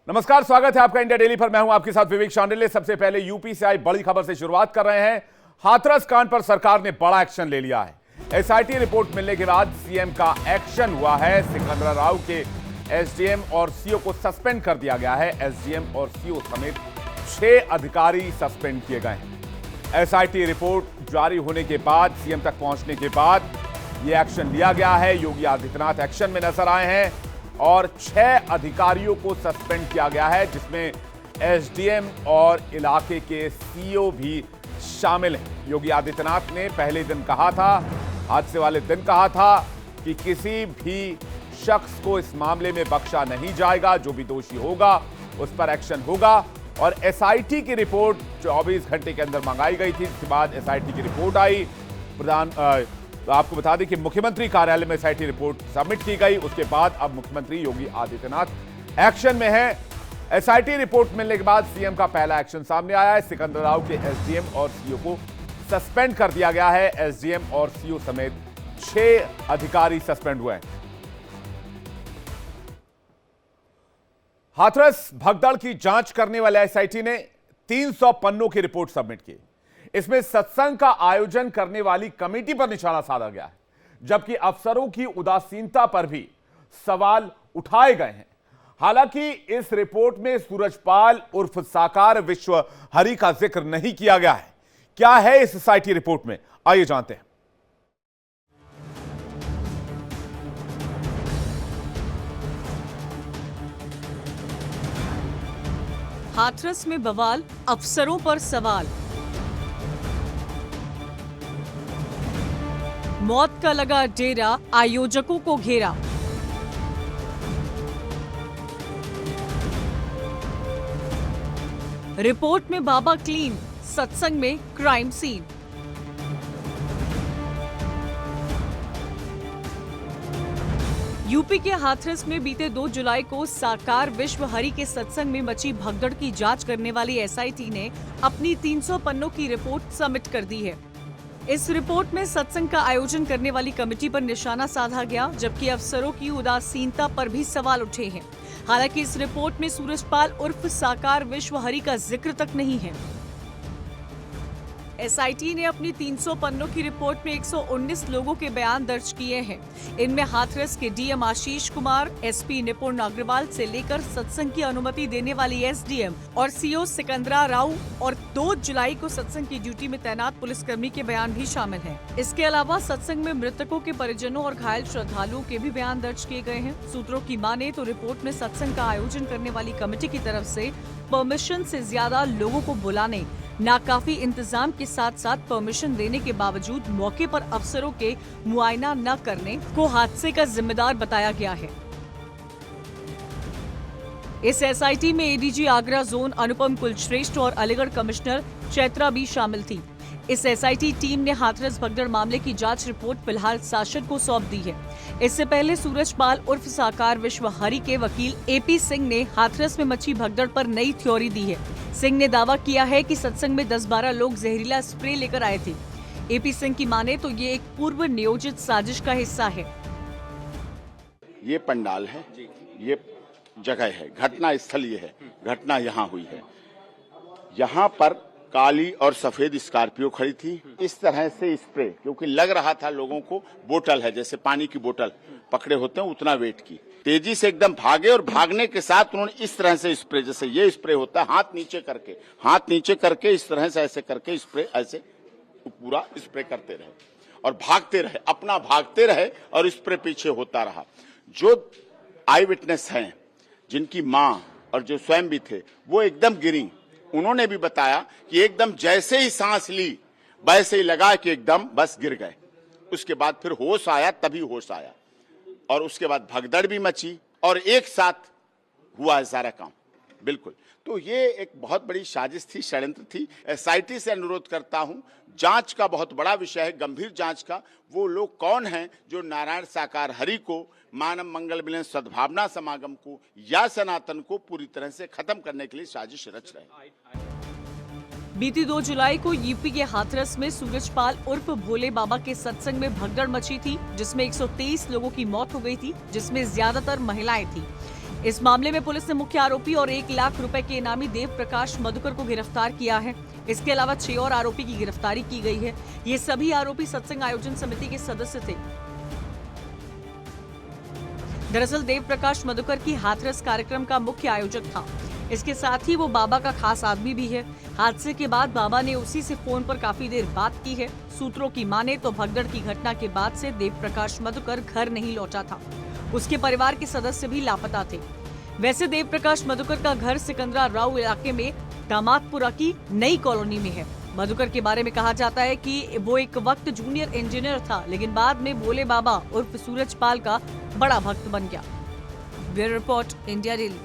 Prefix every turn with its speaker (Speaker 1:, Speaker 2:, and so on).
Speaker 1: नमस्कार, स्वागत है आपका इंडिया डेली पर। मैं हूं आपके साथ विवेक शांडिल्य। सबसे पहले यूपी से आई बड़ी खबर से शुरुआत कर रहे हैं। हाथरस कांड पर सरकार ने बड़ा एक्शन ले लिया है। एसआईटी रिपोर्ट मिलने के बाद सीएम का एक्शन हुआ है। सिकंदरा राव के एसडीएम और सीओ को सस्पेंड कर दिया गया है। एसडीएम और सीओ समेत 6 अधिकारी सस्पेंड किए गए हैं। एसआईटी रिपोर्ट जारी होने के बाद, सीएम तक पहुंचने के बाद यह एक्शन लिया गया है। योगी आदित्यनाथ एक्शन में नजर आए हैं और 6 अधिकारियों को सस्पेंड किया गया है, जिसमें एसडीएम और इलाके के सीईओ भी शामिल हैं। योगी आदित्यनाथ ने पहले दिन कहा था, हादसे वाले दिन कहा था कि किसी भी शख्स को इस मामले में बख्शा नहीं जाएगा। जो भी दोषी होगा उस पर एक्शन होगा। और एसआईटी की रिपोर्ट 24 घंटे के अंदर मंगाई गई थी। इसके बाद एसआईटी की रिपोर्ट आई। तो आपको बता दें कि मुख्यमंत्री कार्यालय में एसआईटी रिपोर्ट सबमिट की गई। उसके बाद अब मुख्यमंत्री योगी आदित्यनाथ एक्शन में है। एसआईटी रिपोर्ट मिलने के बाद सीएम का पहला एक्शन सामने आया है। सिकंदर राव के एसडीएम और सीओ को सस्पेंड कर दिया गया है। एसडीएम और सीओ समेत 6 अधिकारी सस्पेंड हुए हैं। हाथरस भगदड़ की जांच करने वाले एसआईटी ने 300 पन्नों की रिपोर्ट सबमिट की। इसमें सत्संग का आयोजन करने वाली कमेटी पर निशाना साधा गया है, जबकि अफसरों की उदासीनता पर भी सवाल उठाए गए हैं। हालांकि इस रिपोर्ट में सूरजपाल उर्फ साकार विश्व हरि का जिक्र नहीं किया गया है। क्या है इस एसआईटी रिपोर्ट में, आइए जानते हैं।
Speaker 2: हाथरस में बवाल, अफसरों पर सवाल। मौत का लगा डेरा, आयोजकों को घेरा। रिपोर्ट में बाबा क्लीन, सत्संग में क्राइम सीन। यूपी के हाथरस में बीते 2 जुलाई को साकार विश्व हरि के सत्संग में मची भगदड़ की जांच करने वाली एसआईटी ने अपनी 300 पन्नों की रिपोर्ट सबमिट कर दी है। इस रिपोर्ट में सत्संग का आयोजन करने वाली कमेटी पर निशाना साधा गया, जबकि अफसरों की उदासीनता पर भी सवाल उठे हैं। हालांकि इस रिपोर्ट में सूरजपाल उर्फ साकार विश्व हरि का जिक्र तक नहीं है। एसआईटी ने अपनी 300 पन्नों की रिपोर्ट में 119 लोगों के बयान दर्ज किए हैं। इनमें हाथरस के डीएम आशीष कुमार, एसपी निपुण अग्रवाल से लेकर सत्संग की अनुमति देने वाली एसडीएम और सीओ सिकंदरा राव और 2 जुलाई को सत्संग की ड्यूटी में तैनात पुलिसकर्मी के बयान भी शामिल हैं। इसके अलावा सत्संग में मृतकों के परिजनों और घायल श्रद्धालुओं के भी बयान दर्ज किए गए हैं। सूत्रों की माने तो रिपोर्ट में सत्संग का आयोजन करने वाली कमेटी की तरफ से परमिशन से ज्यादा लोगों को बुलाने, नाकाफी इंतजाम के साथ साथ परमिशन देने के बावजूद मौके पर अफसरों के मुआयना न करने को हादसे का जिम्मेदार बताया गया है। इस एसआईटी में एडीजी आगरा जोन अनुपम कुलश्रेष्ठ और अलीगढ़ कमिश्नर चैत्रा भी शामिल थी। इस एसआईटी टीम ने हाथरस भगदड़ मामले की जांच रिपोर्ट फिलहाल शासन को सौंप दी है। इससे पहले सूरजपाल उर्फ साकार विश्व हरि के वकील एपी सिंह ने हाथरस में मची भगदड़ पर नई थ्योरी दी है। सिंह ने दावा किया है कि सत्संग में 10-12 लोग जहरीला स्प्रे लेकर आए थे। एपी सिंह की माने तो ये एक पूर्व नियोजित साजिश का हिस्सा है।
Speaker 3: ये पंडाल है, ये जगह है, घटना स्थल ये है, घटना यहाँ हुई है। यहाँ पर काली और सफेद स्कॉर्पियो खड़ी थी। इस तरह से स्प्रे, क्योंकि लग रहा था लोगों को बोतल है, जैसे पानी की बोतल पकड़े होते हैं उतना वेट की, तेजी से एकदम भागे और भागने के साथ उन्होंने इस तरह से स्प्रे, जैसे ये स्प्रे होता है, हाथ नीचे करके इस तरह से ऐसे करके स्प्रे, ऐसे पूरा स्प्रे करते रहे और भागते रहे, अपना भागते रहे और स्प्रे पीछे होता रहा। जो आई विटनेस हैं, जिनकी माँ और जो स्वयं भी थे, वो एकदम गिरी। उन्होंने भी बताया कि एकदम जैसे ही सांस ली वैसे ही लगा कि एकदम बस गिर गए। उसके बाद फिर होश आया, तभी होश आया और उसके बाद भगदड़ भी मची और एक साथ हुआ है सारा काम। बिल्कुल, तो ये एक बहुत बड़ी साजिश थी, षड्यंत्र थी। एसआईटी से अनुरोध करता हूं, जांच का बहुत बड़ा विषय है, गंभीर जांच का। वो लोग कौन हैं जो नारायण साकार हरि को, मानव मंगल मिलन सद्भावना समागम को या सनातन को पूरी तरह से खत्म करने के लिए साजिश रच रहे हैं।
Speaker 2: बीती 2 जुलाई को यूपी के हाथरस में सूरजपाल उर्फ भोले बाबा के सत्संग में भगदड़ मची थी, जिसमें 123 लोगों की मौत हो गई थी, जिसमें ज्यादातर महिलाएं थी। इस मामले में पुलिस ने मुख्य आरोपी और 1 लाख रुपए के इनामी देव प्रकाश मधुकर को गिरफ्तार किया है। इसके अलावा 6 और आरोपी की गिरफ्तारी की गई है। ये सभी आरोपी सत्संग आयोजन समिति के सदस्य थे। दरअसल देव प्रकाश मधुकर की हाथरस कार्यक्रम का मुख्य आयोजक था। इसके साथ ही वो बाबा का खास आदमी भी है। हादसे के बाद बाबा ने उसी से फोन पर काफी देर बात की है। सूत्रों की माने तो भगदड़ की घटना के बाद से देव प्रकाश मधुकर घर नहीं लौटा था। उसके परिवार के सदस्य भी लापता थे। वैसे देव प्रकाश मधुकर का घर सिकंदरा राव इलाके में दामादपुरा की नई कॉलोनी में है। मधुकर के बारे में कहा जाता है कि वो एक वक्त जूनियर इंजीनियर था, लेकिन बाद में भोले बाबा उर्फ सूरजपाल का बड़ा भक्त बन गया। Bureau report, India daily.